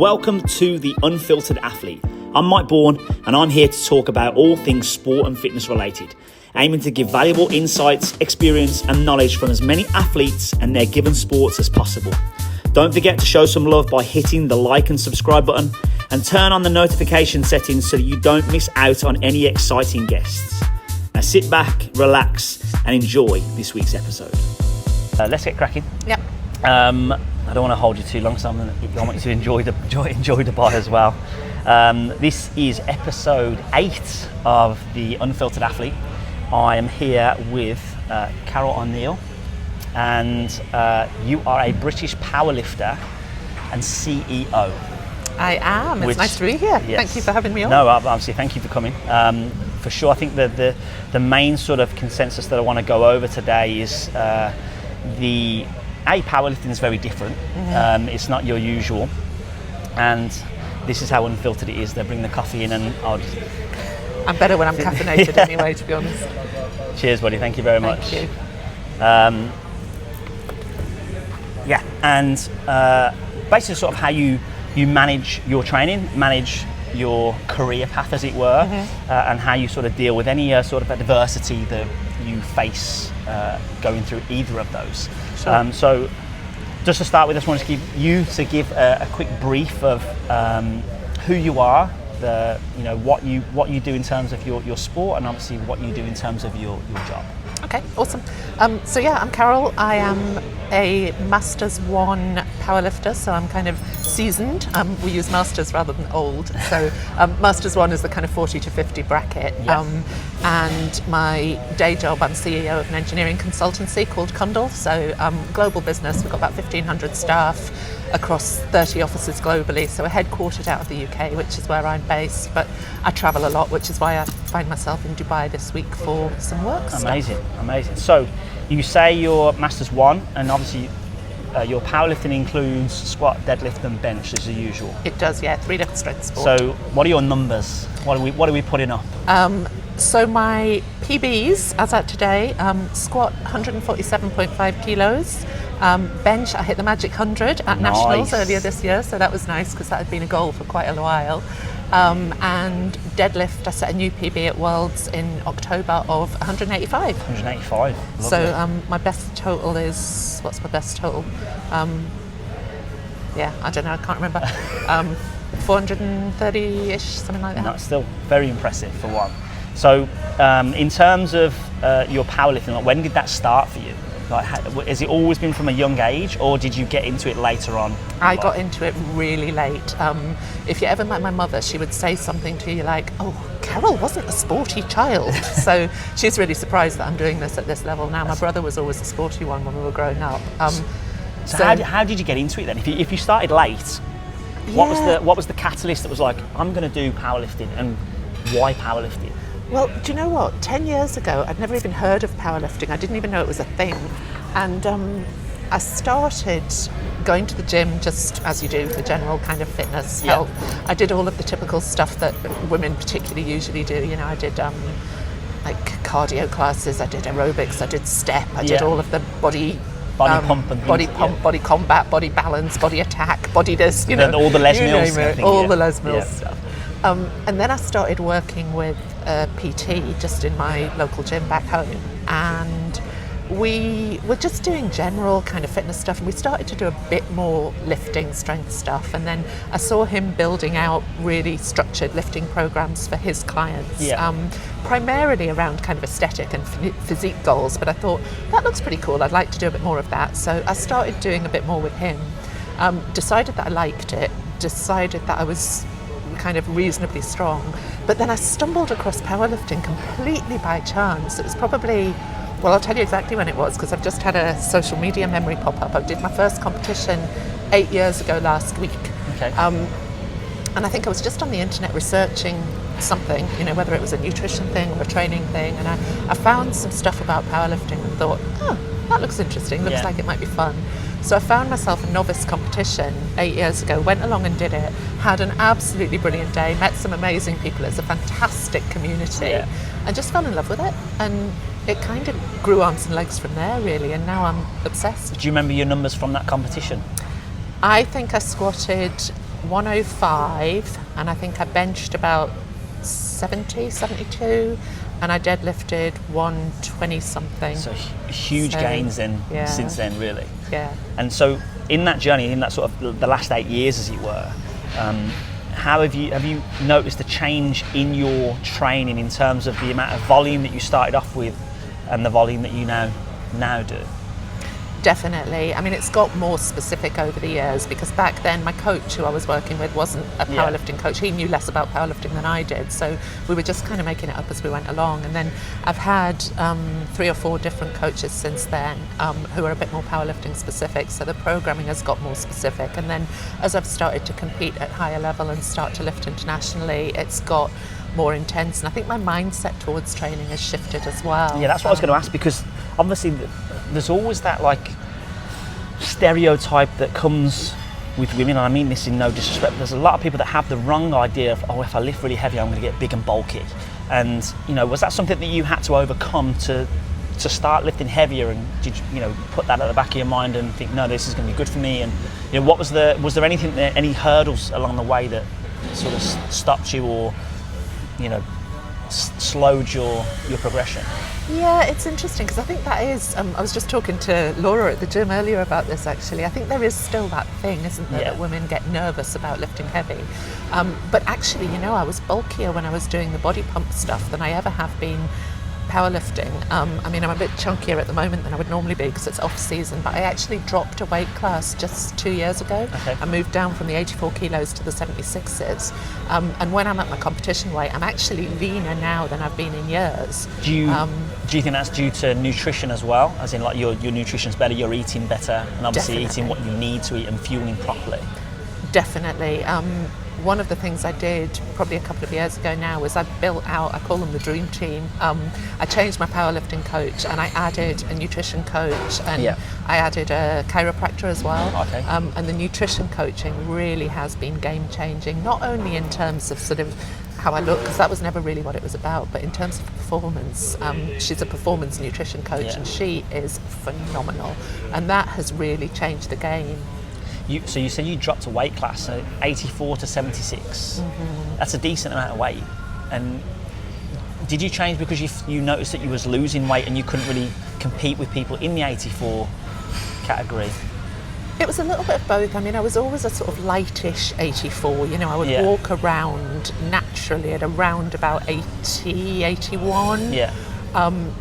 Welcome to The Unfiltered Athlete. I'm Mike Bourne and I'm here to talk about all things sport and fitness related, aiming to give valuable insights, experience and knowledge from as many athletes and their given sports as possible. Don't forget to show some love by hitting the like and subscribe button and turn on the notification settings so that you don't miss out on any exciting guests. Now sit back, relax and enjoy this week's episode. Let's get cracking. Yep. I don't want to hold you too long, so I want you to enjoy Dubai as well. This is episode 8 of The Unfiltered Athlete. I am here with Carole O'Neil, and you are a British powerlifter and CEO. I am. It's nice to be here. Yes. Thank you for having me on. No, obviously, thank you for coming. For sure, I think the main sort of consensus that I want to go over today is powerlifting is very different. Mm-hmm. It's not your usual, and this is how unfiltered it is. They bring the coffee in, and I'm better when I'm caffeinated anyway, to be honest. Cheers, buddy. Thank you very much. Thank you. And basically, sort of how you manage your training, manage your career path, as it were, and how you sort of deal with any sort of adversity that you face going through either of those. Sure. So, just to start with, I just wanted to give a quick brief of who you are, what you do in terms of your sport, and obviously what you do in terms of your job. Okay, awesome. I'm Carole. I am a Masters 1 powerlifter, so I'm kind of seasoned. We use Masters rather than old. So Masters 1 is the kind of 40 to 50 bracket. Yeah. And my day job, I'm CEO of an engineering consultancy called Cundall. So global business, we've got about 1,500 staff across 30 offices globally. So we're headquartered out of the UK, which is where I'm based. But I travel a lot, which is why I find myself in Dubai this week for some work stuff. Amazing. So you say you're Masters 1, and obviously your powerlifting includes squat, deadlift and bench as the usual. It does, yeah, 3 different strength sports. So what are your numbers? What are we putting up? So my PBs, as at today, squat 147.5 kilos. Bench, I hit the magic 100 at Nationals earlier this year, so that was nice because that had been a goal for quite a while. And deadlift, I set a new PB at Worlds in October of 185. 185. Lovely. So my best total is, what's my best total? I don't know, I can't remember. 430-ish, something like that. That's still very impressive for one. So in terms of your powerlifting, when did that start for you? Has it always been from a young age, or did you get into it later on? I got into it really late. If you ever met my mother, she would say something to you like, "Oh, Carole wasn't a sporty child." So she's really surprised that I'm doing this at this level now. My brother was always a sporty one when we were growing up. So how did you get into it then? If you started late, what was the catalyst that was like, I'm going to do powerlifting, and why powerlifting? Well, do you know what? 10 years ago, I'd never even heard of powerlifting. I didn't even know it was a thing. And I started going to the gym just as you do for general kind of fitness, health. I did all of the typical stuff that women particularly usually do. You know, I did like cardio classes, I did aerobics, I did step, I did all of the body pump, body combat, body balance, body attack, body this, all the Les Mills, the Les Mills stuff. And then I started working with PT just in my local gym back home, and we were just doing general kind of fitness stuff, and we started to do a bit more lifting, strength stuff, and then I saw him building out really structured lifting programs for his clients, primarily around kind of aesthetic and physique goals, but I thought that looks pretty cool, I'd like to do a bit more of that. So I started doing a bit more with him, decided that I liked it, decided that I was kind of reasonably strong, but then I stumbled across powerlifting completely by chance. It was probably, well, I'll tell you exactly when it was because I've just had a social media memory pop up. I did my first competition 8 years ago last week. Okay. And I think I was just on the internet researching something, whether it was a nutrition thing or a training thing, and I found some stuff about powerlifting and thought, oh, that looks interesting, looks like it might be fun. So I found myself a novice competition 8 years ago, went along and did it, had an absolutely brilliant day, met some amazing people. It's a fantastic community, and just fell in love with it. And it kind of grew arms and legs from there, really, and now I'm obsessed. Do you remember your numbers from that competition? I think I squatted 105, and I think I benched about 70, 72, and I deadlifted 120 something. So huge gains then, since then, really. Yeah. And so in that journey, in that sort of the last 8 years, as it were, how have you noticed a change in your training in terms of the amount of volume that you started off with and the volume that you now do? Definitely. I mean, it's got more specific over the years, because back then my coach who I was working with wasn't a powerlifting coach. He knew less about powerlifting than I did, so we were just kind of making it up as we went along. And then I've had 3 or 4 different coaches since then who are a bit more powerlifting specific, so the programming has got more specific. And then as I've started to compete at higher level and start to lift internationally, it's got more intense, and I think my mindset towards training has shifted as well. Yeah, that's what I was going to ask, because obviously there's always that like stereotype that comes with women, and I mean this in no disrespect, but there's a lot of people that have the wrong idea of, if I lift really heavy I'm going to get big and bulky. And was that something that you had to overcome to start lifting heavier, and did you put that at the back of your mind and think, no, this is going to be good for me? And was there anything there, any hurdles along the way that sort of stopped you or slowed your progression? Yeah, it's interesting, because I think that is, I was just talking to Laura at the gym earlier about this actually. I think there is still that thing, isn't there, that women get nervous about lifting heavy. But actually, I was bulkier when I was doing the body pump stuff than I ever have been powerlifting. I mean, I'm a bit chunkier at the moment than I would normally be because it's off season, but I actually dropped a weight class just 2 years ago. Okay. I moved down from the 84 kilos to the 76s. And when I'm at my competition weight, I'm actually leaner now than I've been in years. Do you think that's due to nutrition as well? As in, like, your nutrition's better, you're eating better, and obviously eating what you need to eat and fueling properly? Definitely. One of the things I did probably a couple of years ago now was I built out, I call them the dream team. I changed my powerlifting coach, and I added a nutrition coach, and I added a chiropractor as well. Okay. And the nutrition coaching really has been game changing, not only in terms of sort of how I look, because that was never really what it was about, but in terms of performance. She's a performance nutrition coach, and she is phenomenal, and that has really changed the game. So you said you dropped a weight class, so 84 to 76. Mm-hmm. That's a decent amount of weight. And did you change because you noticed that you was losing weight and you couldn't really compete with people in the 84 category? It was a little bit of both. I mean, I was always a sort of lightish 84. I would walk around naturally at around about 80, 81. Yeah.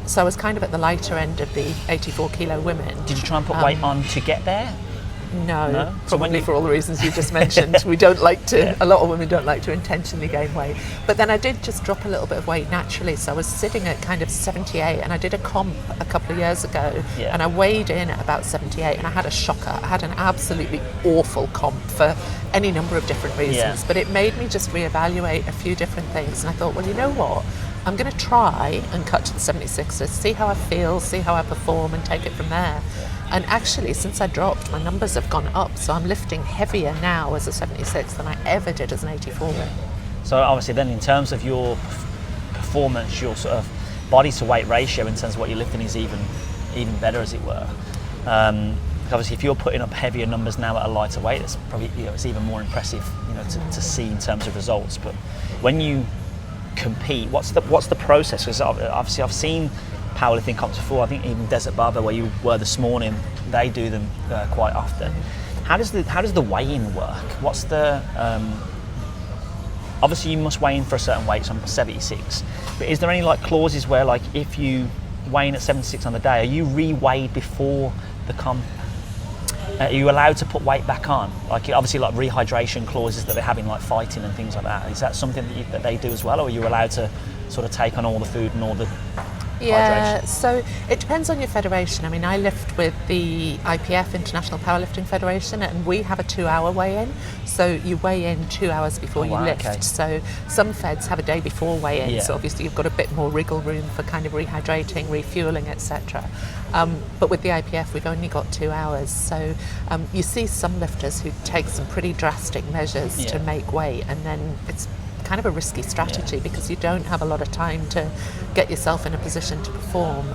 So I was kind of at the lighter end of the 84 kilo women. Did you try and put weight on to get there? No, probably for all the reasons you just mentioned. We don't like to, a lot of women don't like to intentionally gain weight. But then I did just drop a little bit of weight naturally. So I was sitting at kind of 78, and I did a comp a couple of years ago, and I weighed in at about 78, and I had a shocker. I had an absolutely awful comp for any number of different reasons, but it made me just reevaluate a few different things. And I thought, well, you know what? I'm going to try and cut to the 76ers, see how I feel, see how I perform, and take it from there. And actually, since I dropped, my numbers have gone up, so I'm lifting heavier now as a 76 than I ever did as an 84. So obviously then, in terms of your performance, your sort of body to weight ratio in terms of what you're lifting is even better, as it were. Obviously, if you're putting up heavier numbers now at a lighter weight, it's probably it's even more impressive, to see in terms of results. But when you compete, what's the process? Because obviously I've seen powerlifting comps before. I think even Desert Barber, where you were this morning, they do them quite often. How does the weigh-in work? What's the obviously you must weigh in for a certain weight, so I'm 76. But is there any like clauses where, like, if you weigh in at 76 on the day, are you re-weighed before the comp? Are you allowed to put weight back on? Like, obviously, like rehydration clauses that they have in like fighting and things like that. Is that something that they do as well, or are you allowed to sort of take on all the food and all the hydration? So it depends on your federation. I mean, I lift with the IPF, International Powerlifting Federation, and we have a 2-hour weigh-in. So you weigh in 2 hours before you lift. Okay. So some feds have a day before weigh-in, so obviously you've got a bit more wriggle room for kind of rehydrating, refueling, etc. But with the IPF, we've only got 2 hours. So you see some lifters who take some pretty drastic measures to make weight, and then it's kind of a risky strategy because you don't have a lot of time to get yourself in a position to perform.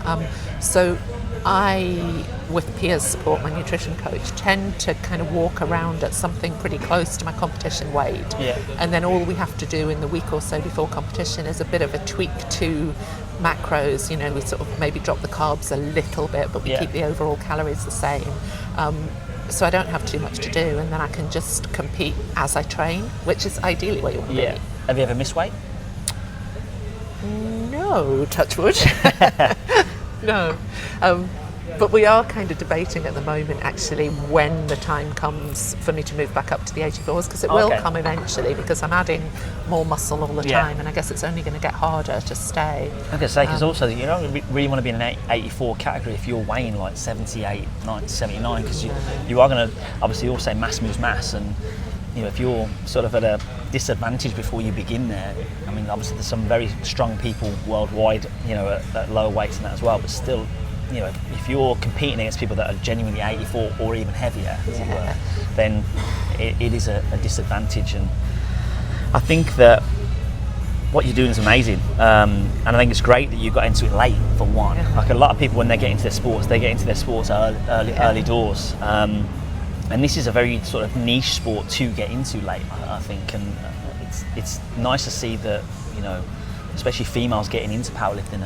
So I, with peers support, my nutrition coach, tend to kind of walk around at something pretty close to my competition weight. Yeah. And then all we have to do in the week or so before competition is a bit of a tweak to macros. You know, we sort of maybe drop the carbs a little bit, but we keep the overall calories the same. So I don't have too much to do, and then I can just compete as I train, which is ideally where you want to be. Have you ever missed weight? No, touch wood. No. But we are kind of debating at the moment, actually, when the time comes for me to move back up to the 84s, because it will come eventually, because I'm adding more muscle all the time, and I guess it's only going to get harder to stay. I was going to say, because also you don't really want to be in an 84 category if you're weighing like 78, 90, 79, because you are going to, obviously, also mass moves mass, and you know, if you're sort of at a disadvantage before you begin there, I mean, obviously there's some very strong people worldwide, you know, at lower weights and that as well, but still, you know, if you're competing against people that are genuinely 84 or even heavier, as it were, then it is a disadvantage. And I think that what you're doing is amazing, and I think it's great that you got into it late, for one. Like a lot of people, when they get into their sports, early doors. And this is a very sort of niche sport to get into late, I think, and it's nice to see that, you know, especially females getting into powerlifting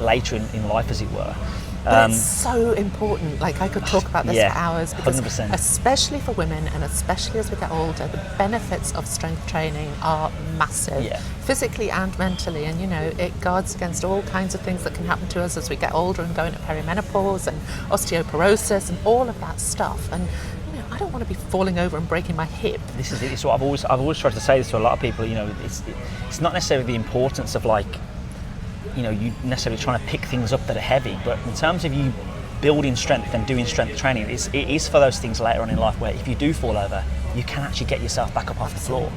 later in life, as it were. But it's so important. Like, I could talk about this for hours, because 100%. especially for women, and especially as we get older, the benefits of strength training are massive, physically and mentally. And you know, it guards against all kinds of things that can happen to us as we get older and go into perimenopause and osteoporosis and all of that stuff. And you know, I don't want to be falling over and breaking my hip. This is it. It's what I've always tried to say this to a lot of people. You know, it's not necessarily the importance of, like, you know, you necessarily trying to pick things up that are heavy, but in terms of you building strength and doing strength training, it is for those things later on in life where if you do fall over, you can actually get yourself back up off the floor.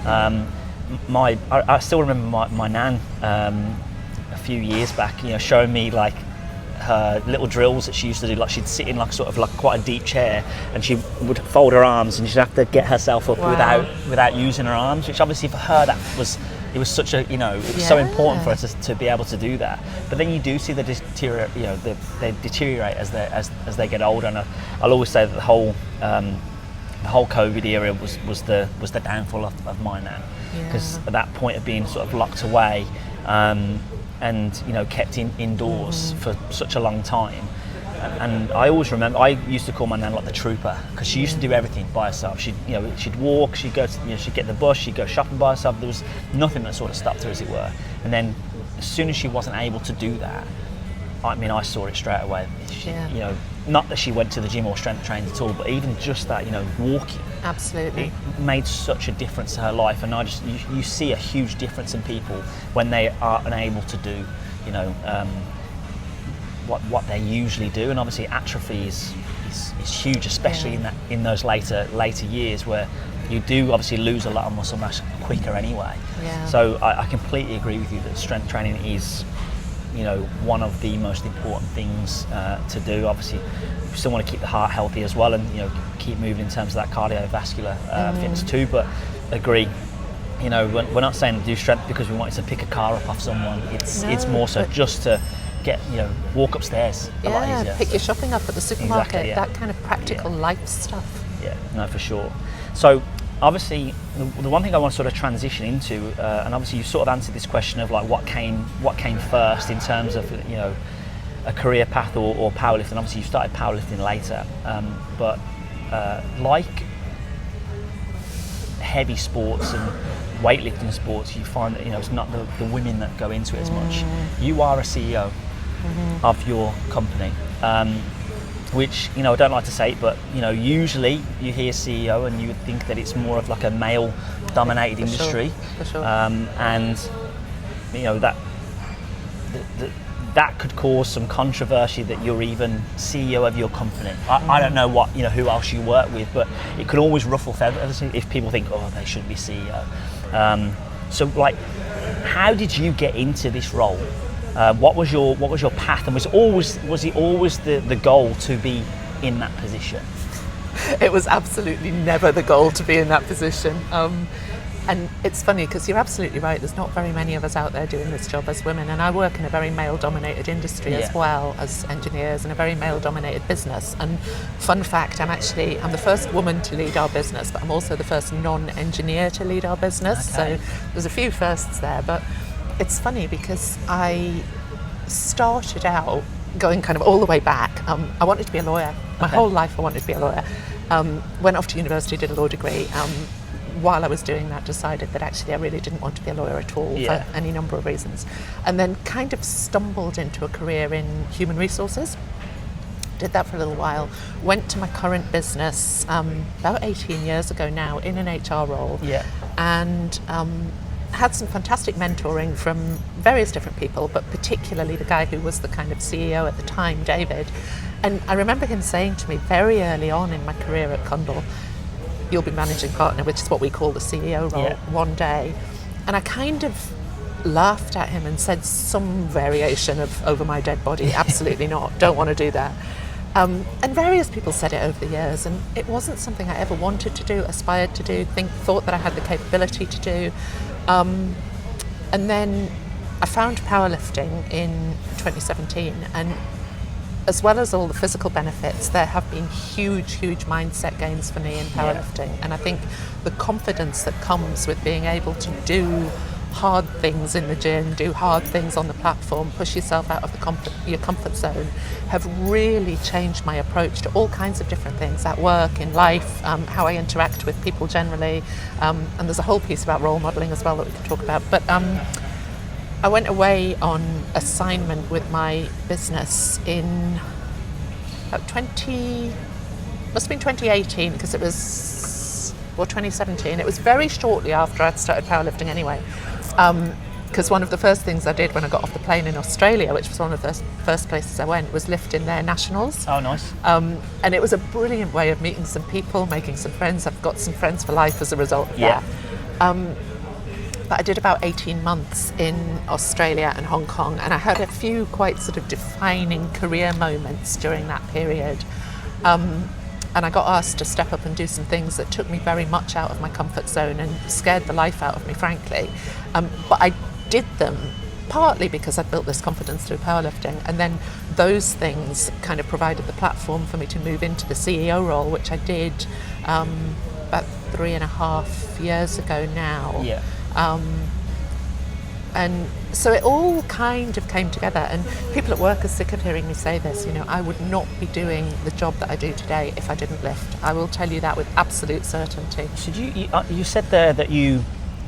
I still remember my nan a few years back, you know, showing me like her little drills that she used to do. Like, she'd sit in like sort of like quite a deep chair, and she would fold her arms, and she'd have to get herself up without using her arms, which obviously for her it was such a, you know, it was so important for us to be able to do that. But then you do see they deteriorate as they get older, and I'll always say that the whole COVID era was the downfall of my nan, because at that point of being sort of locked away, and you know, kept indoors for such a long time. And I always remember, I used to call my nan like the trooper, because she used to do everything by herself. She'd walk, she'd go to, she'd get the bus, she'd go shopping by herself. There was nothing that sort of stopped her, as it were. And then as soon as she wasn't able to do that, I mean, I saw it straight away. You know, not that she went to the gym or strength trained at all, but even just that, you know, walking. Absolutely. It made such a difference to her life. And you see a huge difference in people when they are unable to do, you know, what they usually do. And obviously atrophy is huge, especially in those later years, where you do obviously lose a lot of muscle mass quicker anyway. So I completely agree with you that strength training is, you know, one of the most important things to do. Obviously you still want to keep the heart healthy as well, and you know, keep moving in terms of that cardiovascular fitness too. But agree, you know, we're not saying to do strength because we want you to pick a car up off someone. It's more so just to get, you know, walk upstairs a lot easier. Pick your shopping up at the supermarket, exactly, that kind of practical life stuff. Yeah, no, for sure. So obviously the one thing I want to sort of transition into, and obviously you sort of answered this question of like what came first in terms of, you know, a career path or powerlifting. Obviously you started powerlifting later, but like heavy sports and weightlifting sports, you find that, you know, it's not the women that go into it as much. You are a CEO of your company, which, you know, I don't like to say it, but you know, usually you hear CEO and you would think that it's more of like a male dominated industry. For sure. And you know, that could cause some controversy that you're even CEO of your company. I don't know what, you know, who else you work with, but it could always ruffle feathers if people think, oh, they shouldn't be CEO. So like, how did you get into this role? What was your path, and was it always the goal to be in that position? It was absolutely never the goal to be in that position. And it's funny because you're absolutely right. There's not very many of us out there doing this job as women, and I work in a very male-dominated industry as well as engineers, and a very male-dominated business. And fun fact, I'm the first woman to lead our business, but I'm also the first non-engineer to lead our business. So there's a few firsts there. But it's funny because I started out going kind of all the way back. I wanted to be a lawyer. My whole life I wanted to be a lawyer. Went off to university, did a law degree. While I was doing that, decided that actually I really didn't want to be a lawyer at all for any number of reasons. And then kind of stumbled into a career in human resources. Did that for a little while. Went to my current business about 18 years ago now in an HR role. And had some fantastic mentoring from various different people, but particularly the guy who was the kind of CEO at the time, David. And I remember him saying to me very early on in my career at Condell, you'll be managing partner, which is what we call the CEO role, one day. And I kind of laughed at him and said some variation of over my dead body, absolutely not, don't want to do that. And various people said it over the years, and it wasn't something I ever wanted to do, aspired to do, thought that I had the capability to do. And then I found powerlifting in 2017, and as well as all the physical benefits, there have been huge mindset gains for me in powerlifting. And I think the confidence that comes with being able to do hard things in the gym, do hard things on the platform, push yourself out of your comfort zone, have really changed my approach to all kinds of different things at work, in life, how I interact with people generally. And there's a whole piece about role modelling as well that we can talk about. But I went away on assignment with my business in about 2018, because it was, or 2017. It was very shortly after I'd started powerlifting anyway. Because one of the first things I did when I got off the plane in Australia, which was one of the first places I went, was lift in their nationals. Oh, nice. And it was a brilliant way of meeting some people, making some friends. I've got some friends for life as a result of that. But I did about 18 months in Australia and Hong Kong, and I had a few quite sort of defining career moments during that period. And I got asked to step up and do some things that took me very much out of my comfort zone and scared the life out of me, frankly. But I did them partly because I'd built this confidence through powerlifting, and then those things kind of provided the platform for me to move into the CEO role, which I did about 3.5 years ago now. And so it all kind of came together, and people at work are sick of hearing me say this. You know, I would not be doing the job that I do today if I didn't lift. I will tell you that with absolute certainty. So you said there that you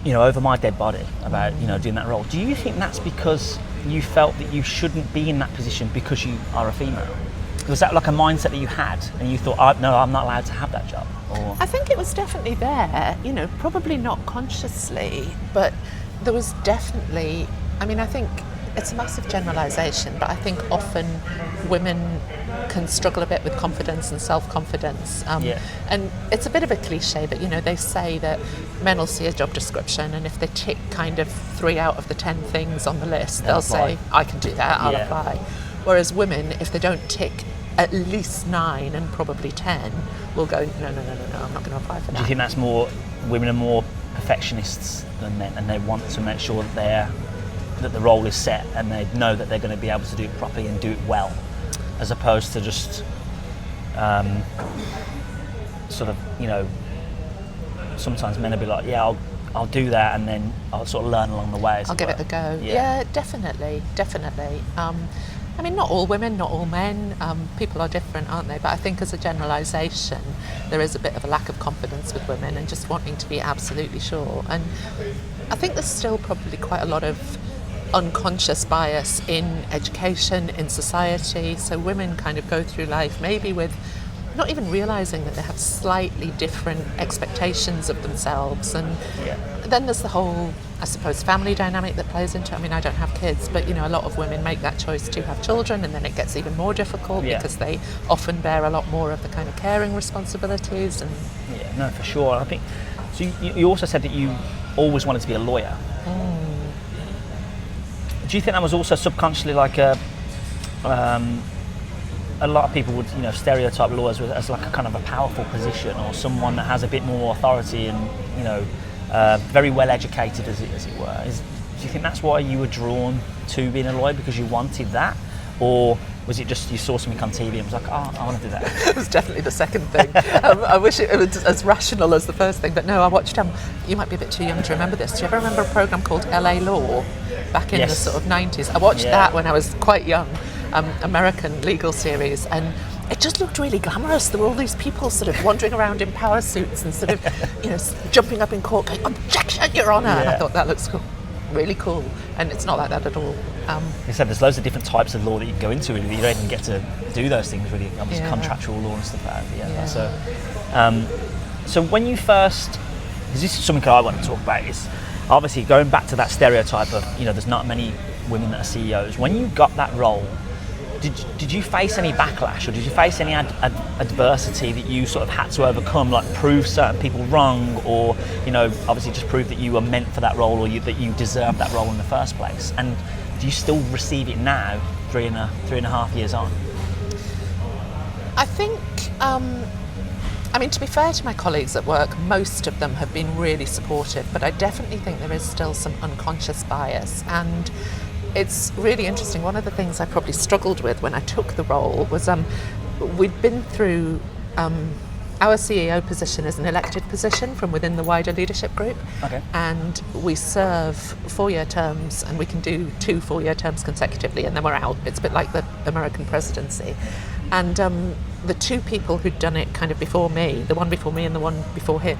know, over my dead body about, you know, doing that role. Do you think that's because you felt that you shouldn't be in that position because you are a female? Was that like a mindset that you had and you thought, no, I'm not allowed to have that job? Or? I think it was definitely there, you know, probably not consciously, but there was definitely, I mean, I think it's a massive generalisation, but I think often women can struggle a bit with confidence and self-confidence. And it's a bit of a cliche, but, you know, they say that men will see a job description, and if they tick kind of 3 out of the 10 things on the list, they'll say, I can do that, I'll apply. Whereas women, if they don't tick at least 9 and probably 10, will go, no, I'm not going to apply for that. Do you think that's more, women are more perfectionists than men, and they want to make sure that the role is set and they know that they're going to be able to do it properly and do it well, as opposed to just sort of, you know, sometimes men will be like, I'll do that, and then I'll sort of learn along the way. I'll give it a go. Yeah, definitely. I mean, not all women, not all men. People are different, aren't they? But I think as a generalisation, there is a bit of a lack of confidence with women and just wanting to be absolutely sure. And I think there's still probably quite a lot of unconscious bias in education, in society. So women kind of go through life maybe with not even realising that they have slightly different expectations of themselves. And then there's the whole, I suppose, family dynamic that plays into it. I mean, I don't have kids, but, you know, a lot of women make that choice to have children, and then it gets even more difficult because they often bear a lot more of the kind of caring responsibilities. And no, for sure. I think, so you also said that you always wanted to be a lawyer. Do you think that was also subconsciously like a lot of people would, you know, stereotype lawyers as like a kind of a powerful position, or someone that has a bit more authority and, you know, very well educated, as it were. Do you think that's why you were drawn to being a lawyer, because you wanted that, or was it just you saw something on TV and was like, oh, I want to do that? It was definitely the second thing. I wish it was as rational as the first thing, but no, I watched, you might be a bit too young to remember this. Do you ever remember a programme called LA Law back in the sort of 90s? I watched that when I was quite young, American legal series, and it just looked really glamorous. There were all these people sort of wandering around in power suits and sort of, jumping up in court going, "Objection, Your Honour!" And I thought that looks cool. Really cool, and it's not like that at all. You said there's loads of different types of law that you can go into. Really, you don't even get to do those things. Really, obviously contractual law and stuff like that. So when you first, because this is something I want to talk about, is obviously going back to that stereotype of there's not many women that are CEOs. When you got that role, did you face any backlash, or did you face any adversity that you sort of had to overcome, like prove certain people wrong, or obviously just prove that you were meant for that role, or that you deserved that role in the first place? And do you still receive it now, three and a half years on? I think, to be fair to my colleagues at work, most of them have been really supportive, but I definitely think there is still some unconscious bias, and it's really interesting. One of the things I probably struggled with when I took the role was we'd been through our CEO position is an elected position from within the wider leadership group. Okay. And we serve 4-year terms, and we can do 2 4-year terms consecutively, and then we're out. It's a bit like the American presidency. And the 2 people who'd done it kind of before me, the one before me and the one before him,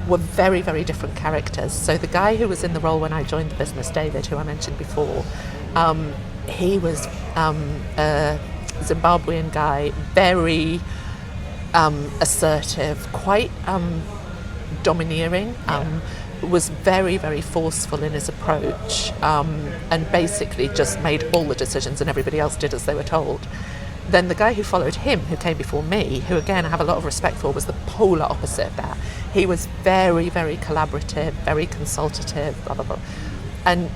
were very, very different characters. So the guy who was in the role when I joined the business, David, who I mentioned before, he was a Zimbabwean guy, very assertive, quite domineering, was very, very forceful in his approach, and basically just made all the decisions and everybody else did as they were told. Then the guy who followed him, who came before me, who again I have a lot of respect for, was the polar opposite of that. He was very, very collaborative, very consultative, blah, blah, blah. And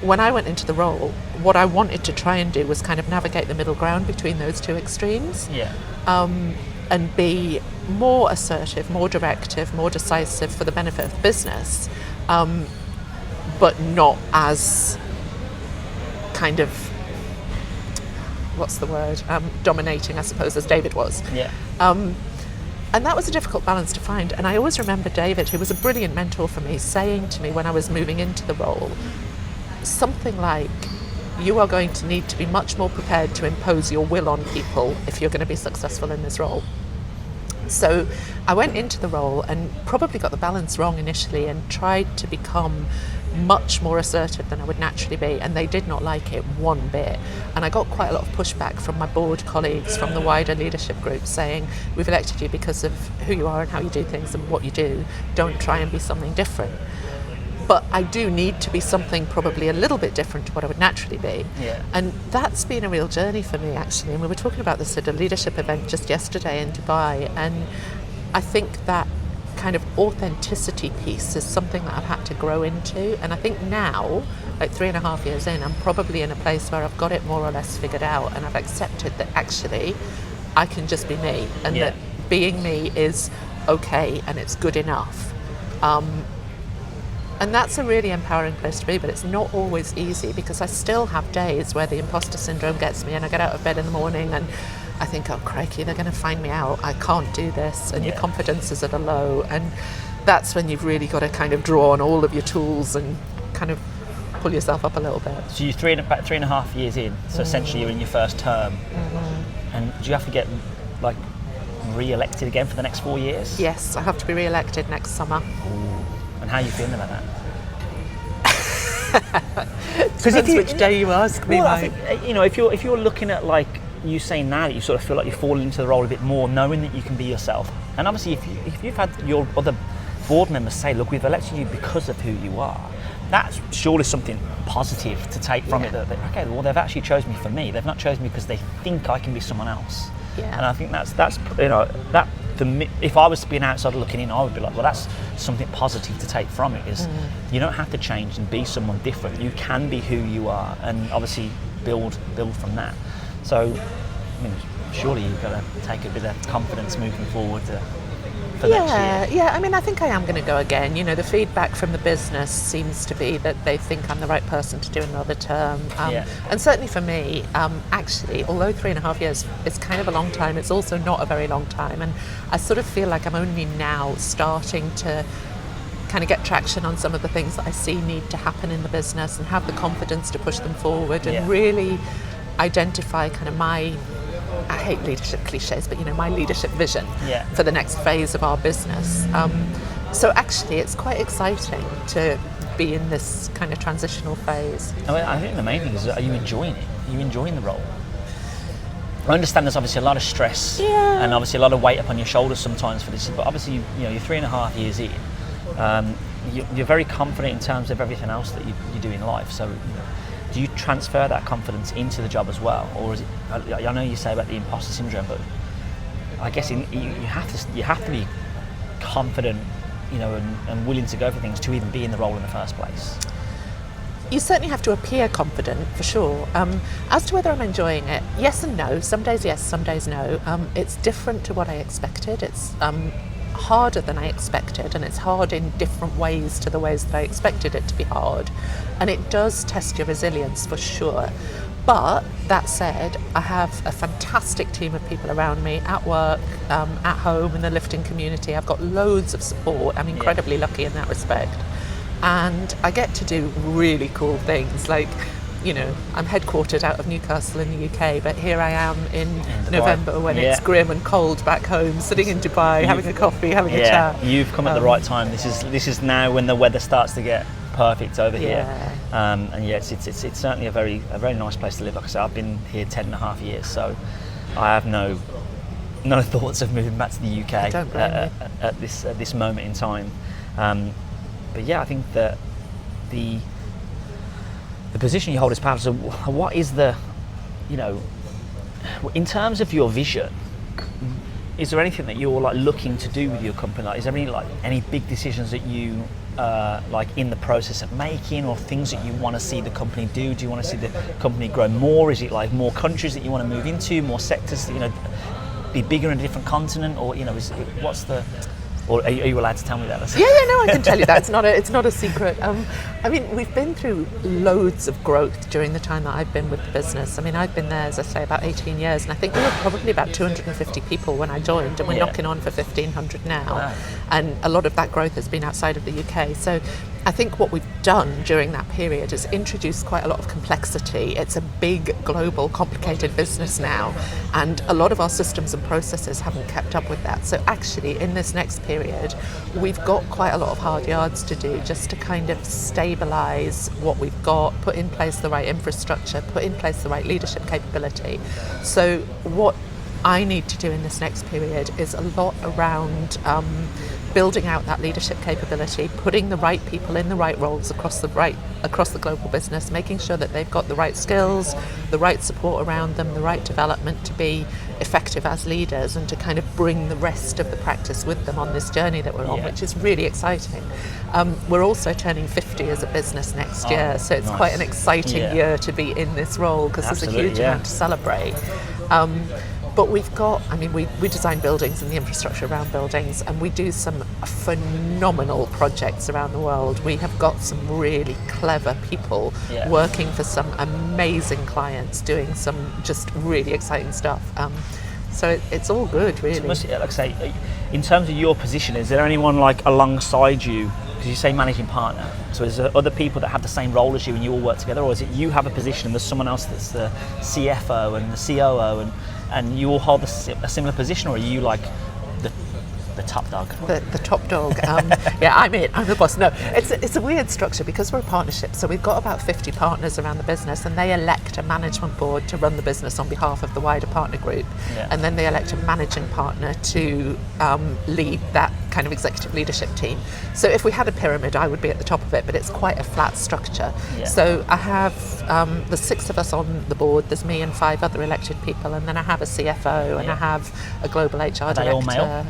when I went into the role, what I wanted to try and do was kind of navigate the middle ground between those 2 extremes. And be more assertive, more directive, more decisive for the benefit of the business, but not as kind of, what's the word, dominating, I suppose, as David was. And that was a difficult balance to find. And I always remember David, who was a brilliant mentor for me, saying to me when I was moving into the role, something like, you are going to need to be much more prepared to impose your will on people if you're going to be successful in this role. So I went into the role and probably got the balance wrong initially and tried to become much more assertive than I would naturally be, and they did not like it one bit. And I got quite a lot of pushback from my board colleagues, from the wider leadership group, saying, we've elected you because of who you are and how you do things and what you do. Don't try and be something different. But I do need to be something probably a little bit different to what I would naturally be. And that's been a real journey for me, actually. And we were talking about this at a leadership event just yesterday in Dubai, and I think that kind of authenticity piece is something that I've had to grow into. And I think now, like 3.5 years in, I'm probably in a place where I've got it more or less figured out, and I've accepted that actually I can just be me, and that being me is okay and it's good enough. And that's a really empowering place to be, but it's not always easy, because I still have days where the imposter syndrome gets me and I get out of bed in the morning and I think, oh crikey, they're going to find me out, I can't do this, and your confidence is at a low, and that's when you've really got to kind of draw on all of your tools and kind of pull yourself up a little bit. So you're about 3.5 years in, so essentially you're in your first term, and do you have to get like re-elected again for the next 4 years? Yes, I have to be re-elected next summer. Ooh. And how are you feeling about that? Depends which day you ask me, mate. I think, if you're looking at like you saying now that you sort of feel like you're falling into the role a bit more, knowing that you can be yourself, and obviously if you've had your other board members say, look, we've elected you because of who you are, that's surely something positive to take from it. That okay, well, they've actually chosen me for me. They've not chosen me because they think I can be someone else. And I think that's that. For me, if I was to be an outsider looking in, I would be like, well, that's something positive to take from it. Is you don't have to change and be someone different. You can be who you are, and obviously build from that. So, I mean, surely you've got to take a bit of confidence moving forward to for next year? Yeah. I mean, I think I am going to go again. You know, the feedback from the business seems to be that they think I'm the right person to do another term. And certainly for me, actually, although 3.5 years is kind of a long time, it's also not a very long time. And I sort of feel like I'm only now starting to kind of get traction on some of the things that I see need to happen in the business and have the confidence to push them forward and really identify kind of my, I hate leadership cliches, but you know, my leadership vision for the next phase of our business. So actually it's quite exciting to be in this kind of transitional phase. I mean, I think the main thing is, are you enjoying it? Are you enjoying the role? I understand there's obviously a lot of stress and obviously a lot of weight upon your shoulders sometimes for this, but obviously, you know, you're 3.5 years in. You're very confident in terms of everything else that you do in life. So, you know, do you transfer that confidence into the job as well, or is it? I know you say about the imposter syndrome, but I guess you have to be confident, you know, and willing to go for things to even be in the role in the first place. You certainly have to appear confident, for sure. As to whether I'm enjoying it, yes and no. Some days yes, some days no. It's different to what I expected. It's harder than I expected, and it's hard in different ways to the ways that I expected it to be hard. And it does test your resilience, for sure. But that said, I have a fantastic team of people around me at work, at home, in the lifting community. I've got loads of support. I'm incredibly lucky in that respect. And I get to do really cool things, like, you know, I'm headquartered out of Newcastle in the UK, but here I am in November when it's grim and cold back home, sitting in Dubai, having a coffee, having a chat. You've come at the right time. This is now when the weather starts to get perfect over here. And yes, it's certainly a very nice place to live. Like I said, I've been here 10.5 years, so I have no thoughts of moving back to the UK at this moment in time. But yeah, I think that the position you hold as Powerlifter, so what is the, you know, in terms of your vision, is there anything that you're like looking to do with your company? Like, is there any big decisions that you like in the process of making, or things that you want to see the company do? Do you want to see the company grow more? Is it like more countries that you want to move into, more sectors, you know, be bigger in a different continent, or you know, or are you allowed to tell me that? Yeah, no, I can tell you that. It's not a secret. I mean, we've been through loads of growth during the time that I've been with the business. I mean, I've been there, as I say, about 18 years, and I think we were probably about 250 people when I joined, and we're knocking on for 1,500 now. Wow. And a lot of that growth has been outside of the UK. So I think what we've done during that period is introduced quite a lot of complexity. It's a big, global, complicated business now, and a lot of our systems and processes haven't kept up with that. So actually, in this next period, we've got quite a lot of hard yards to do just to kind of stabilise what we've got, put in place the right infrastructure, put in place the right leadership capability. So what I need to do in this next period is a lot around building out that leadership capability, putting the right people in the right roles across the global business, making sure that they've got the right skills, the right support around them, the right development to be effective as leaders, and to kind of bring the rest of the practice with them on this journey that we're on, which is really exciting. We're also turning 50 as a business next year, so it's quite an exciting year to be in this role, because there's a huge amount to celebrate. But we've got, I mean, we design buildings and the infrastructure around buildings, and we do some phenomenal projects around the world. We have got some really clever people working for some amazing clients, doing some just really exciting stuff. So it's all good, really. So like I say, in terms of your position, is there anyone like alongside you? Because you say managing partner, so is there other people that have the same role as you and you all work together, or is it you have a position and there's someone else that's the CFO and the COO and you all hold a similar position, or are you like the top dog? The top dog. Yeah, I'm the boss. No, it's a weird structure because we're a partnership. So we've got about 50 partners around the business, and they elect a management board to run the business on behalf of the wider partner group. And then they elect a managing partner to lead that kind of executive leadership team. So if we had a pyramid, I would be at the top of it, but it's quite a flat structure. So I have the 6 of us on the board. There's me and 5 other elected people, and then I have a CFO and I have a global HR director. Are they all male?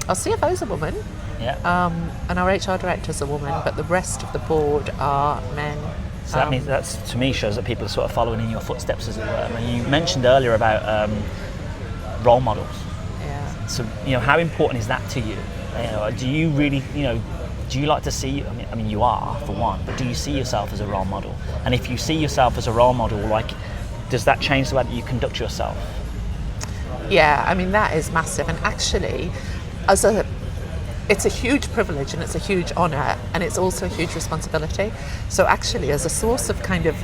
Our CFO's a woman, and our HR director's a woman, but the rest of the board are men. So that means to me shows that people are sort of following in your footsteps, as it were. I mean, you mentioned earlier about role models. So, how important is that to you? Do you really, do you like to see, I mean, you are, for one, but do you see yourself as a role model? And if you see yourself as a role model, does that change the way that you conduct yourself? Yeah, I mean, that is massive. And actually, it's a huge privilege and it's a huge honour, and it's also a huge responsibility. So actually, as a source of kind of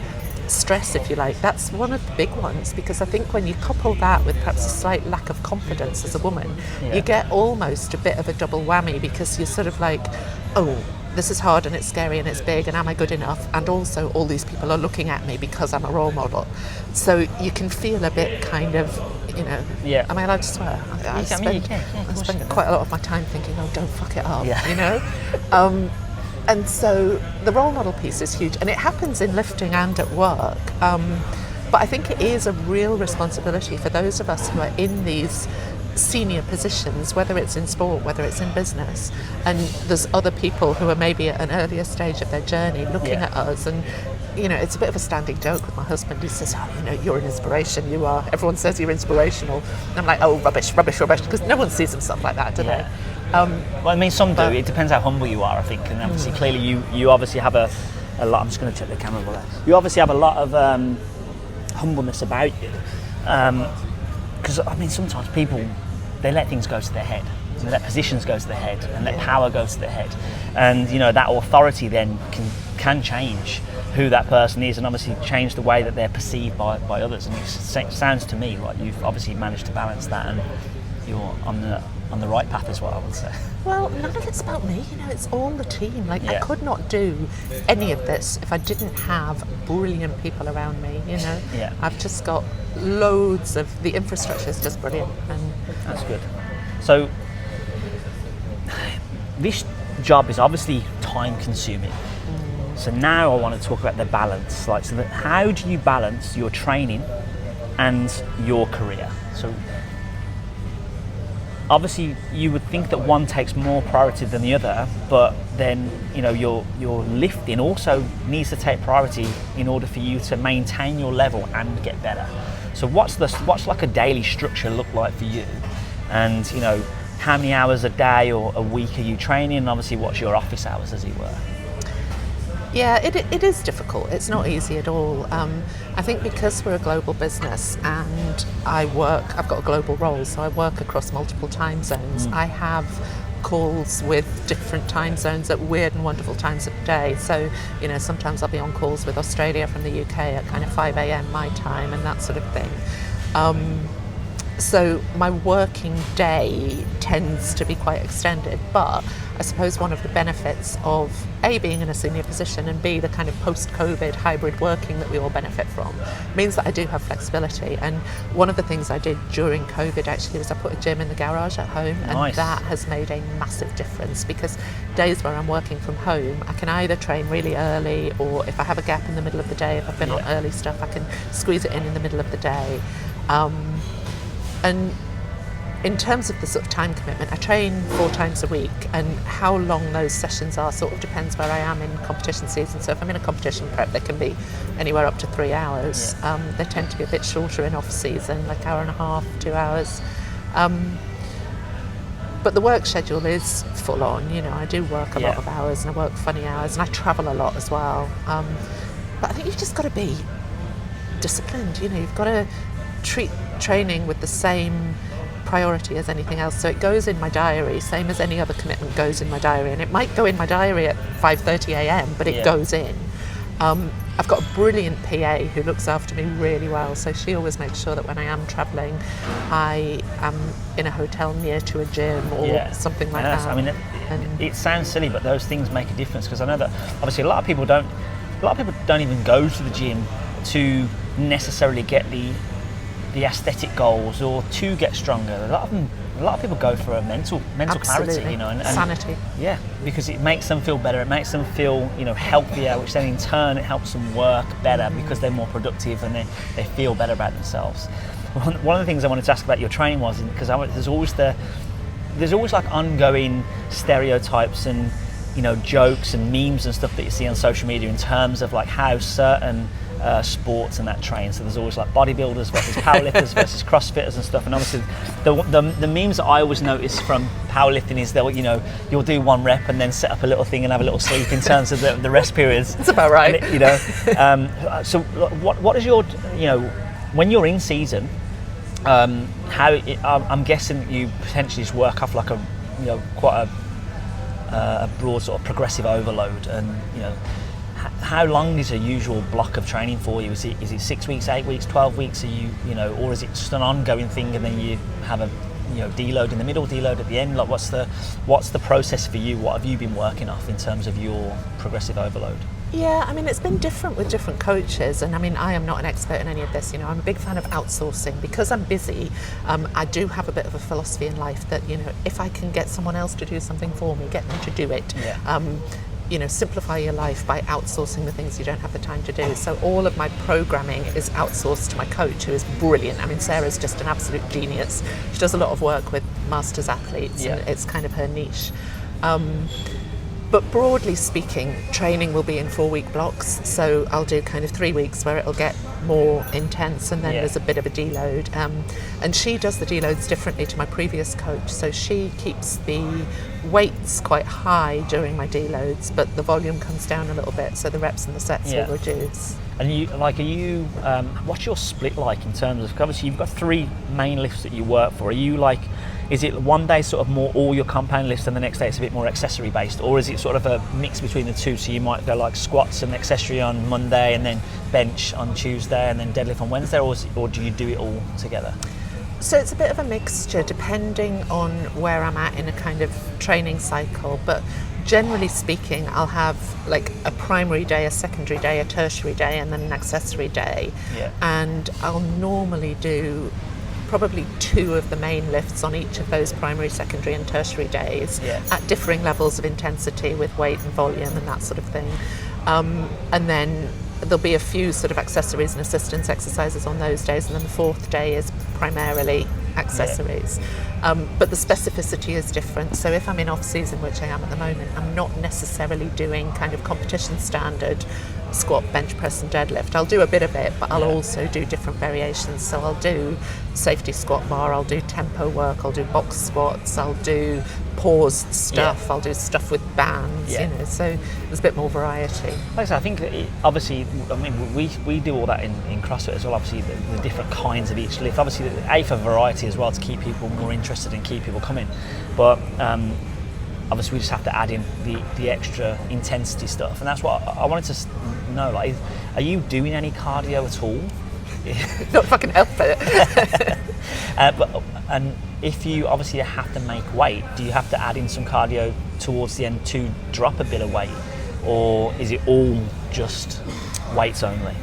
stress, if you like, that's one of the big ones, because I think when you couple that with perhaps a slight lack of confidence as a woman, you get almost a bit of a double whammy, because you're sort of like, oh, this is hard and it's scary and it's big, and am I good enough? And also all these people are looking at me because I'm a role model. So you can feel a bit kind of, am I allowed to swear? I spend quite a lot of my time thinking, oh, don't fuck it up, And so the role model piece is huge, and it happens in lifting and at work. But I think it is a real responsibility for those of us who are in these senior positions, whether it's in sport, whether it's in business, and there's other people who are maybe at an earlier stage of their journey looking at us. And it's a bit of a standing joke with my husband. He says, you're an inspiration, you are. Everyone says you're inspirational. And I'm like, oh, rubbish, because no one sees himself like that, do they? Well, I mean, some do. It depends how humble you are, I think. And obviously, clearly, you obviously have a lot. I'm just going to check the camera over there. You obviously have a lot of humbleness about you. Because, I mean, sometimes people, they let things go to their head. They let positions go to their head, and let power go to their head. And, that authority then can change who that person is, and obviously change the way that they're perceived by others. And it sounds to me like you've obviously managed to balance that, and you're on the right path as well, I would say. Well, none of it's about me, it's all the team. I could not do any of this if I didn't have brilliant people around me, I've just got loads of, the infrastructure is just brilliant. And that's good. So this job is obviously time consuming. So now I want to talk about the balance. How do you balance your training and your career? So obviously you would think that one takes more priority than the other, but then your lifting also needs to take priority in order for you to maintain your level and get better. So what's like a daily structure look like for you? And how many hours a day or a week are you training? And obviously what's your office hours, as it were? Yeah, it is difficult. It's not easy at all. I think because we're a global business and I've got a global role, so I work across multiple time zones. I have calls with different time zones at weird and wonderful times of the day. So, sometimes I'll be on calls with Australia from the UK at kind of 5 a.m. my time and that sort of thing. So my working day tends to be quite extended, but I suppose one of the benefits of A, being in a senior position, and B, the kind of post-COVID hybrid working that we all benefit from, means that I do have flexibility. And one of the things I did during COVID actually was I put a gym in the garage at home. Nice. And that has made a massive difference, because days where I'm working from home, I can either train really early, or if I have a gap in the middle of the day, if I've been on early stuff, I can squeeze it in the middle of the day. And in terms of the sort of time commitment, I train 4 times a week, and how long those sessions are sort of depends where I am in competition season. So if I'm in a competition prep, they can be anywhere up to 3 hours. They tend to be a bit shorter in off season, like hour and a half, 2 hours. But the work schedule is full on. I do work a lot of hours, and I work funny hours, and I travel a lot as well. But I think you've just got to be disciplined. You've got to treat training with the same priority as anything else. So it goes in my diary, same as any other commitment goes in my diary. And it might go in my diary at 5:30 a.m, but it goes in. I've got a brilliant PA who looks after me really well, so she always makes sure that when I am travelling, I am in a hotel near to a gym or something like that. I mean, it sounds silly, but those things make a difference, because I know that obviously a lot of people don't even go to the gym to necessarily get the aesthetic goals or to get stronger. A lot of people go for a mental clarity, and sanity. Yeah, because it makes them feel better. It makes them feel, healthier, which then in turn it helps them work better because they're more productive and they feel better about themselves. One of the things I wanted to ask about your training was, because there's always like ongoing stereotypes and jokes and memes and stuff that you see on social media in terms of like how certain sports and that train. So there's always like bodybuilders versus powerlifters versus CrossFitters and stuff. And obviously, the memes that I always notice from powerlifting is you'll do 1 rep and then set up a little thing and have a little sleep in terms of the rest periods. That's about right. So what is your when you're in season? I'm guessing you potentially just work off like quite a broad sort of progressive overload, and how long is a usual block of training for you? Is it 6 weeks, 8 weeks, 12 weeks? Are you or is it just an ongoing thing and then you have a deload in the middle, deload at the end? Like what's the process for you? What have you been working off in terms of your progressive overload? Yeah, I mean, it's been different with different coaches, and I mean, I am not an expert in any of this. I'm a big fan of outsourcing because I'm busy. I do have a bit of a philosophy in life that if I can get someone else to do something for me, get them to do it. Yeah. Simplify your life by outsourcing the things you don't have the time to do. So all of my programming is outsourced to my coach, who is brilliant. I mean, Sarah's just an absolute genius. She does a lot of work with masters athletes, and it's kind of her niche. But broadly speaking, training will be in 4-week blocks. So I'll do kind of 3 weeks where it'll get more intense, and then there's a bit of a deload. And she does the deloads differently to my previous coach. So she keeps the weights quite high during my deloads, but the volume comes down a little bit. So the reps and the sets will reduce. And what's your split like in terms of, obviously you've got 3 main lifts that you work for. Are you is it one day sort of more all your compound lifts and the next day it's a bit more accessory based, or is it sort of a mix between the two? So you might go like squats and accessory on Monday and then bench on Tuesday and then deadlift on Wednesday, or do you do it all together? So it's a bit of a mixture depending on where I'm at in a kind of training cycle, but generally speaking, I'll have like a primary day, a secondary day, a tertiary day, and then an accessory day. Yeah. And I'll normally do probably 2 of the main lifts on each of those primary, secondary and tertiary days at differing levels of intensity with weight and volume and that sort of thing. And then there'll be a few sort of accessories and assistance exercises on those days, and then the 4th day is primarily accessories. But the specificity is different. So if I'm in off season, which I am at the moment, I'm not necessarily doing kind of competition standard squat, bench press and deadlift. I'll do a bit of it, but I'll also do different variations. So I'll do safety squat bar, I'll do tempo work, I'll do box squats, I'll do paused stuff, I'll do stuff with bands, so there's a bit more variety. Like I said, I think we do all that in CrossFit as well, obviously the different kinds of each lift, obviously for variety as well, to keep people more interested and keep people coming, but obviously we just have to add in the extra intensity stuff, and that's what I wanted to know, like, are you doing any cardio at all? Not if I can help it. And if you obviously have to make weight, do you have to add in some cardio towards the end to drop a bit of weight, or is it all just weights only?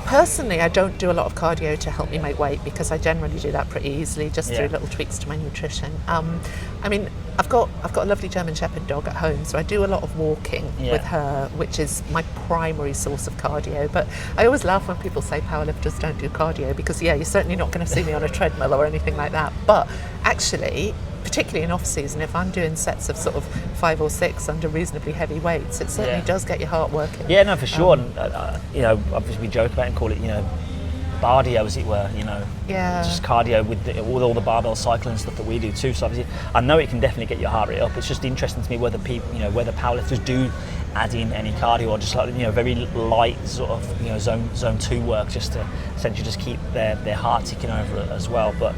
Personally, I don't do a lot of cardio to help me make weight because I generally do that pretty easily just through little tweaks to my nutrition. I mean, I've got a lovely German Shepherd dog at home, so I do a lot of walking with her, which is my primary source of cardio. But I always laugh when people say powerlifters don't do cardio because, you're certainly not going to see me on a treadmill or anything like that. But actually, particularly in off season, if I'm doing sets of sort of 5 or 6 under reasonably heavy weights, it certainly does get your heart working. Yeah, no, for sure. And obviously we joke about it and call it, cardio, as it were. Just cardio with all the barbell cycling stuff that we do too. So obviously, I know it can definitely get your heart rate up. It's just interesting to me whether people, whether powerlifters do add in any cardio or just like very light sort of zone 2 work, just to essentially just keep their heart ticking over as well. But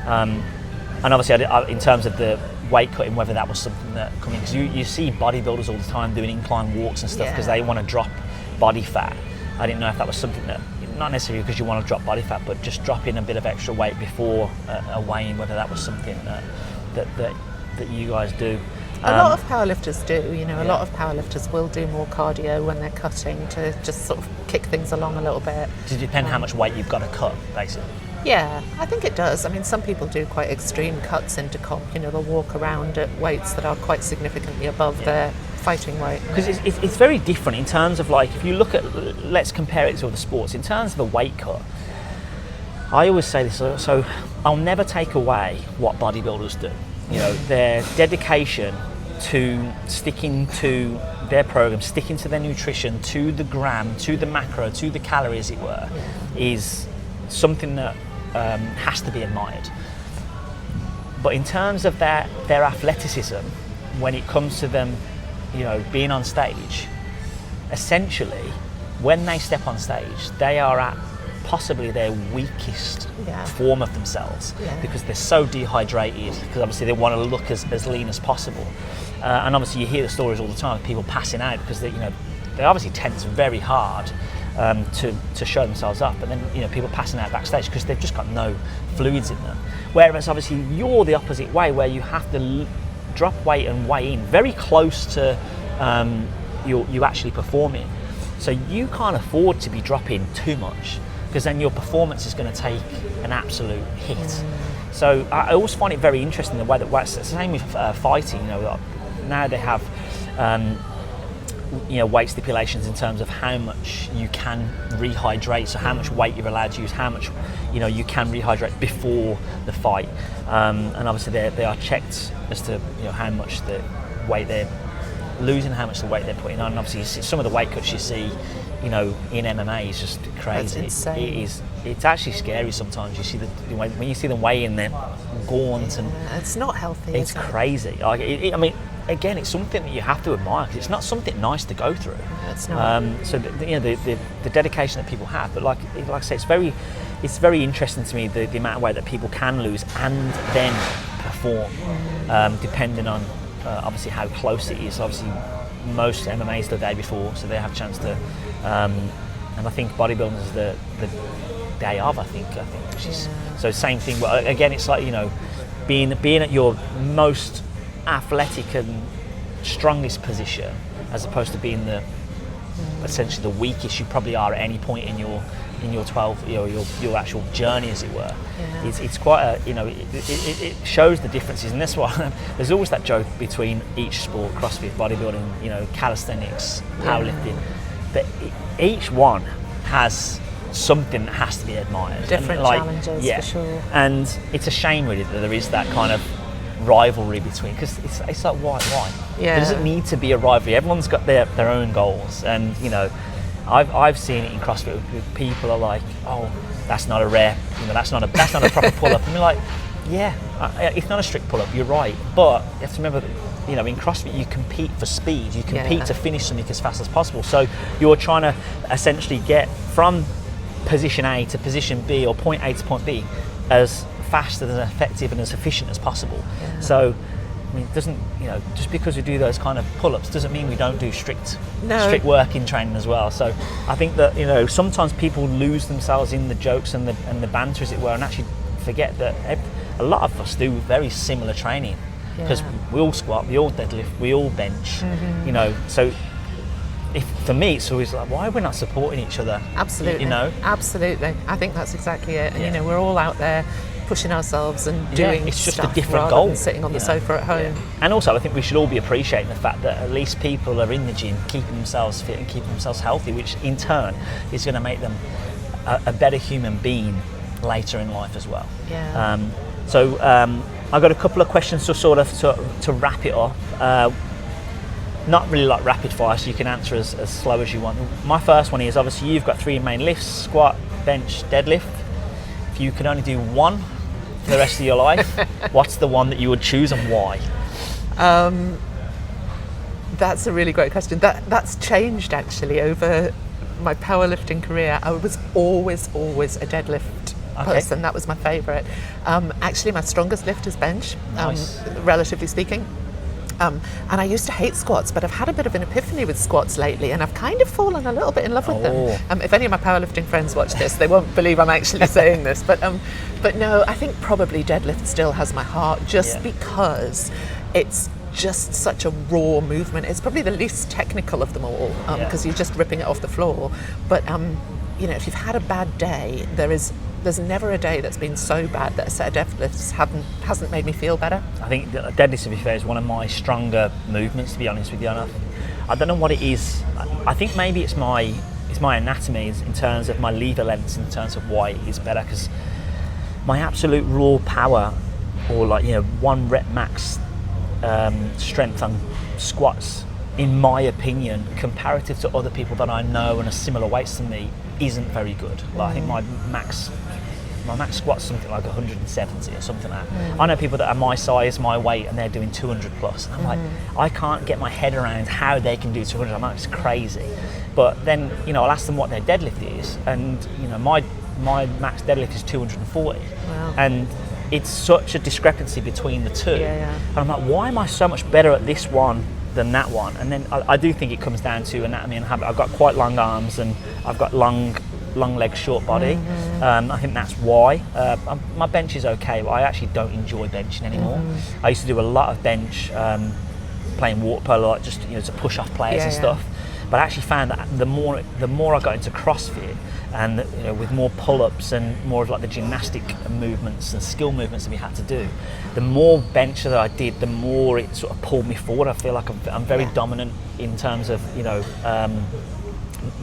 and obviously, in terms of the weight cutting, whether that was something that coming, because you see bodybuilders all the time doing incline walks and stuff because they want to drop body fat. I didn't know if that was something that, not necessarily because you want to drop body fat, but just drop in a bit of extra weight before a weigh-in, whether that was something that you guys do. A lot of powerlifters do, a lot of powerlifters will do more cardio when they're cutting to just sort of kick things along a little bit. Does it depend how much weight you've got to cut, basically? Yeah, I think it does. I mean, some people do quite extreme cuts into comp. They'll walk around at weights that are quite significantly above their fighting weight. Because it's very different in terms of, like, if you look at, let's compare it to other sports. In terms of the weight cut, I always say this, so I'll never take away what bodybuilders do. Their dedication to sticking to their program, sticking to their nutrition, to the gram, to the macro, to the calorie, as it were, is something that has to be admired. But in terms of their athleticism, when it comes to them, being on stage, essentially, when they step on stage, they are at possibly their weakest form of themselves, because they're so dehydrated, because obviously they want to look as lean as possible. And obviously you hear the stories all the time of people passing out because they obviously tense very hard to show themselves up, and then people passing out backstage because they've just got no fluids in them. Whereas obviously you're the opposite way, where you have to drop weight and weigh in very close to you actually performing. So you can't afford to be dropping too much, because then your performance is going to take an absolute hit. So I always find it very interesting the way that it's the same with fighting. Now they have weight stipulations in terms of how much you can rehydrate, so how much weight you're allowed to use, how much you can rehydrate before the fight, and obviously they are checked as to how much the weight they're losing, how much the weight they're putting on. And obviously some of the weight cuts you see in MMA is just crazy. That's insane. It's actually scary sometimes. You see when you see them weigh in, they're gaunt, and it's not healthy. It's crazy. Again, it's something that you have to admire, because it's not something nice to go through. It's not. So the dedication that people have, but like I say, it's very interesting to me the amount of weight that people can lose and then perform, depending on obviously how close it is. Obviously, most MMA's the day before, so they have a chance to. And I think bodybuilding is the day of. I think which is so same thing. But again, it's like being at your most athletic and strongest position, as opposed to being essentially the weakest you probably are at any point in your 12 your actual journey, as it were. It's quite it shows the differences, and that's why there's always that joke between each sport: CrossFit, bodybuilding, calisthenics, powerlifting, that each one has something that has to be admired. Different challenges, for sure. And it's a shame really that there is that kind of rivalry between, because it's like why there doesn't need to be a rivalry. Everyone's got their own goals, and I've seen it in CrossFit with people are like, oh, that's not a rep, that's not a proper pull-up, and we're like, it's not a strict pull-up, you're right, but you have to remember that in CrossFit you compete for speed, you compete to finish something as fast as possible, so you're trying to essentially get from position A to position B, or point A to point B, as fast and as effective and as efficient as possible. So it doesn't, just because we do those kind of pull-ups doesn't mean we don't do strict work in training as well. So I think that sometimes people lose themselves in the jokes and the banter, as it were, and actually forget that a lot of us do very similar training, because we all squat, we all deadlift, we all bench. So for me, it's always like, why are we not supporting each other? Absolutely. Absolutely. I think that's exactly it. And we're all out there pushing ourselves and doing it's just stuff a different rather goal than sitting on the sofa at home. And also I think we should all be appreciating the fact that at least people are in the gym keeping themselves fit and keeping themselves healthy, which in turn is going to make them a better human being later in life as well. I've got a couple of questions to sort of to wrap it up. Not really like rapid fire, so you can answer as slow as you want. My first one is, obviously you've got 3 main lifts: squat, bench, deadlift. If you could only do one for the rest of your life, what's the one that you would choose, and why? That's a really great question. That's changed actually over my powerlifting career. I was always a deadlift person. That was my favourite. Actually, my strongest lift is bench, relatively speaking. And I used to hate squats, but I've had a bit of an epiphany with squats lately, and I've kind of fallen a little bit in love with them. If any of my powerlifting friends watch this, they won't believe I'm actually saying this, but no, I think probably deadlift still has my heart, just because it's just such a raw movement. It's probably the least technical of them all, because you're just ripping it off the floor. But if you've had a bad day, there's never a day that's been so bad that a set of deadlifts hasn't made me feel better. I think deadlifts, to be fair, is one of my stronger movements, to be honest with you. I don't know what it is. I think maybe it's my anatomy in terms of my lever lengths, in terms of why it is better, because my absolute raw power, or 1 rep max strength on squats in my opinion, comparative to other people that I know and are similar weights to me, isn't very good. Like, I think my max squat's something like 170 or something like that. I know people that are my size, my weight, and they're doing 200 plus. And I'm like, I can't get my head around how they can do 200. I'm like, it's crazy. But then, I'll ask them what their deadlift is, and my max deadlift is 240. Wow. And it's such a discrepancy between the two. Yeah. And I'm like, why am I so much better at this one than that one? And then I do think it comes down to anatomy and habit. I've got quite long arms and I've got long legs, short body. I think that's why. My bench is okay, but I actually don't enjoy benching anymore. I used to do a lot of bench, playing water polo, like just to push off players and stuff. But I actually found that the more I got into CrossFit, and with more pull-ups and more of like the gymnastic movements and skill movements that we had to do, the more bench that I did, the more it sort of pulled me forward. I feel like I'm very dominant in terms of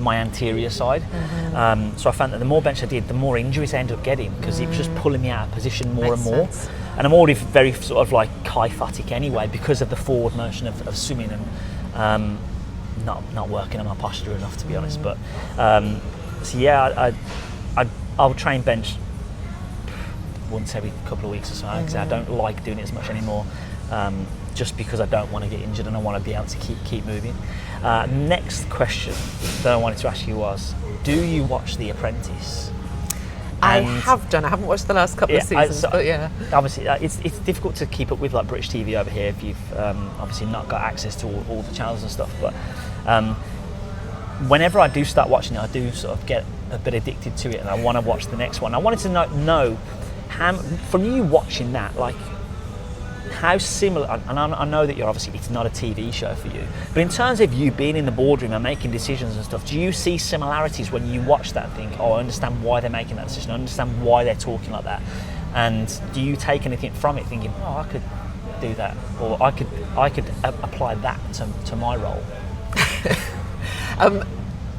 my anterior side. So I found that the more bench I did, the more injuries I ended up getting, because it was just pulling me out of position more and more. Sense. And I'm already very sort of like kyphotic anyway because of the forward motion of swimming and not working on my posture enough, to be honest. But so yeah, I'll train bench once every couple of weeks or so, because I don't like doing it as much anymore, just because I don't want to get injured and I want to be able to keep moving. Next question that I wanted to ask you was, do you watch The Apprentice? I have done. I haven't watched the last couple of seasons, but yeah. Obviously, it's difficult to keep up with like British TV over here if you've obviously not got access to all the channels and stuff. But whenever I do start watching it, I do sort of get a bit addicted to it, and I want to watch the next one. I wanted to know how, from you watching that, like, how similar, and I know that it's not a TV show for you, but in terms of you being in the boardroom and making decisions and stuff, do you see similarities when you watch that and think, I understand why they're making that decision, I understand why they're talking like that? And do you take anything from it thinking, I could do that, or I could apply that to my role?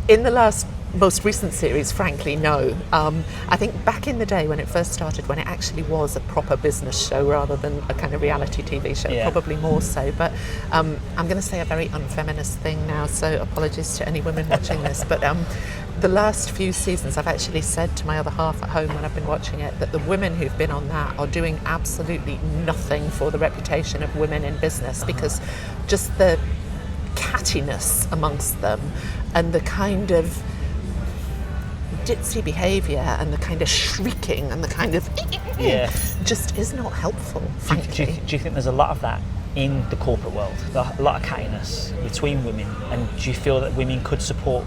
In the most recent series, frankly, no. I think back in the day when it first started, when it actually was a proper business show rather than a kind of reality TV show, probably more so. But I'm going to say a very unfeminist thing now, so apologies to any women watching this. But the last few seasons, I've actually said to my other half at home when I've been watching it, that the women who've been on that are doing absolutely nothing for the reputation of women in business, because just the cattiness amongst them and the kind of ditzy behaviour and the kind of shrieking and the kind of just is not helpful, frankly. Do you think there's a lot of that in the corporate world? A lot of cattiness between women, and do you feel that women could support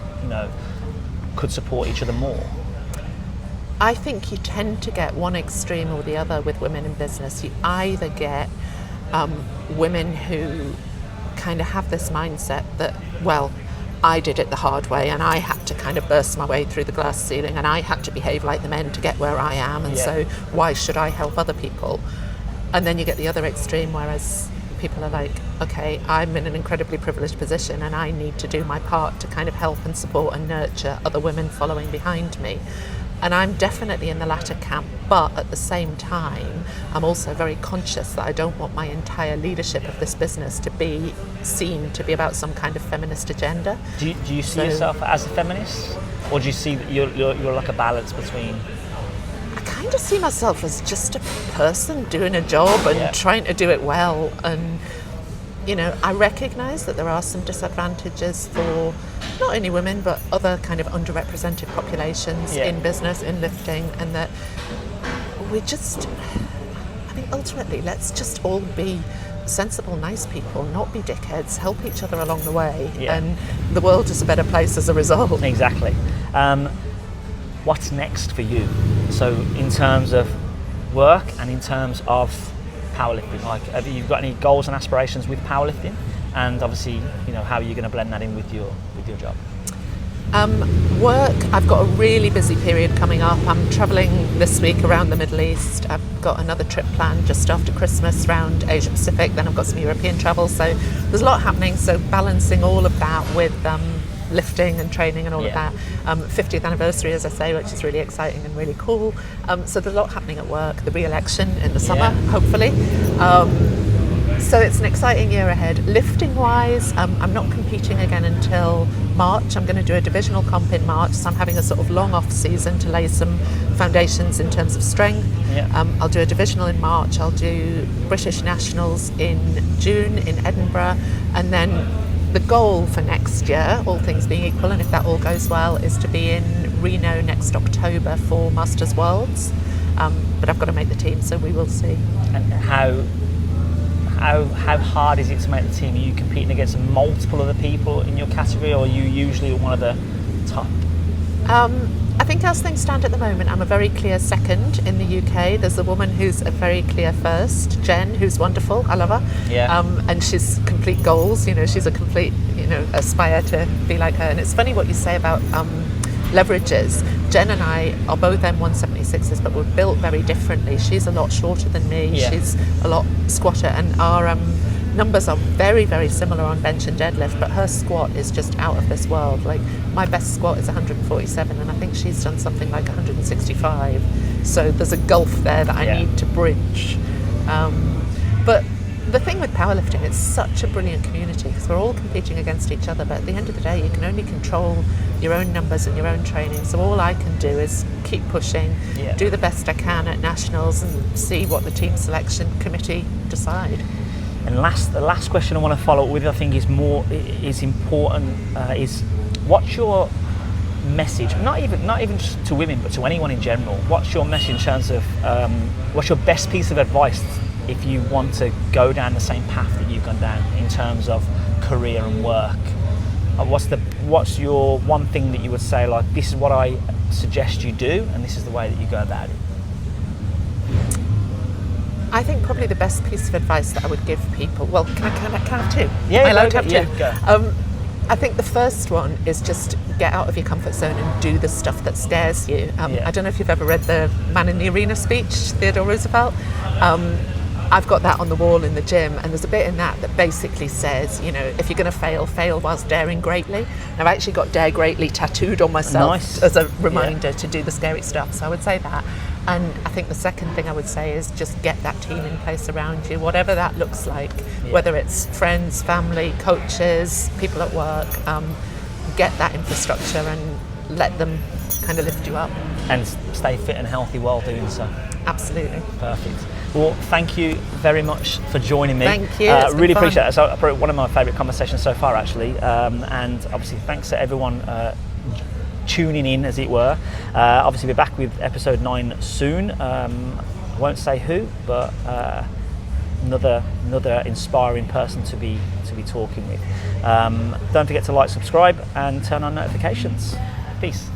each other more? I think you tend to get one extreme or the other with women in business. You either get women who kind of have this mindset that, well, I did it the hard way and I had to kind of burst my way through the glass ceiling and I had to behave like the men to get where I am, and so why should I help other people? And then you get the other extreme, whereas people are like, okay, I'm in an incredibly privileged position and I need to do my part to kind of help and support and nurture other women following behind me. And I'm definitely in the latter camp, but at the same time, I'm also very conscious that I don't want my entire leadership of this business to be seen to be about some kind of feminist agenda. Do you see yourself as a feminist? Or do you see that you're like a balance between? I kind of see myself as just a person doing a job and trying to do it well. And, I recognise that there are some disadvantages for not only women but other kind of underrepresented populations in business, in lifting, and that ultimately let's just all be sensible, nice people, not be dickheads, help each other along the way, and the world is a better place as a result. Exactly. What's next for you? So in terms of work and in terms of powerlifting, like, have you got any goals and aspirations with powerlifting? And obviously, how are you going to blend that in with your job? Work, I've got a really busy period coming up. I'm travelling this week around the Middle East. I've got another trip planned just after Christmas around Asia Pacific. Then I've got some European travel. So there's a lot happening. So balancing all of that with lifting and training and all of that. 50th anniversary, as I say, which is really exciting and really cool. So there's a lot happening at work. The re-election in the summer, hopefully. So it's an exciting year ahead. Lifting wise, I'm not competing again until March. I'm going to do a divisional comp in March, so I'm having a sort of long off season to lay some foundations in terms of strength. Yeah. I'll do a divisional in March. I'll do British Nationals in June in Edinburgh, and then the goal for next year, all things being equal, and if that all goes well, is to be in Reno next October for Masters Worlds. But I've got to make the team, so we will see. And how hard is it to make the team? Are you competing against multiple other people in your category, or are you usually one of the top? I think as things stand at the moment, I'm a very clear second in the UK. There's a woman who's a very clear first, Jen, who's wonderful. I love her. Yeah. And she's complete goals. She's a complete, aspire to be like her. And it's funny what you say about leverages. Jen and I are both M176s, but we're built very differently. She's a lot shorter than me. Yeah. She's a lot squatter, and our numbers are very, very similar on bench and deadlift, but her squat is just out of this world. Like, my best squat is 147, and I think she's done something like 165. So there's a gulf there that I need to bridge. But the thing with powerlifting, it's such a brilliant community because we're all competing against each other, but at the end of the day, you can only control your own numbers and your own training. So all I can do is keep pushing, do the best I can at nationals, and see what the team selection committee decide. And the last question I want to follow up with, I think is important, is what's your message? Not even just to women, but to anyone in general. What's your message in terms of what's your best piece of advice if you want to go down the same path that you've gone down in terms of career and work? What's your one thing that you would say, like, this is what I suggest you do, and this is the way that you go about it? I think probably the best piece of advice that I would give people, well, can I have two? Yeah, Am I allowed to have two? Go. I think the first one is just get out of your comfort zone and do the stuff that scares you. I don't know if you've ever read the Man in the Arena speech, Theodore Roosevelt. I've got that on the wall in the gym, and there's a bit in that basically says, if you're going to fail whilst daring greatly. And I've actually got Dare Greatly tattooed on myself as a reminder to do the scary stuff. So I would say that. And I think the second thing I would say is just get that team in place around you, whatever that looks like, whether it's friends, family, coaches, people at work, get that infrastructure and let them kind of lift you up. And stay fit and healthy while doing so. Absolutely. Perfect. Well, thank you very much for joining me. Thank you. Really appreciate it. It's probably one of my favourite conversations so far, actually. And obviously, thanks to everyone tuning in, as it were. Obviously, we're back with episode 9 soon. I won't say who, but another inspiring person to be talking with. Don't forget to like, subscribe, and turn on notifications. Peace.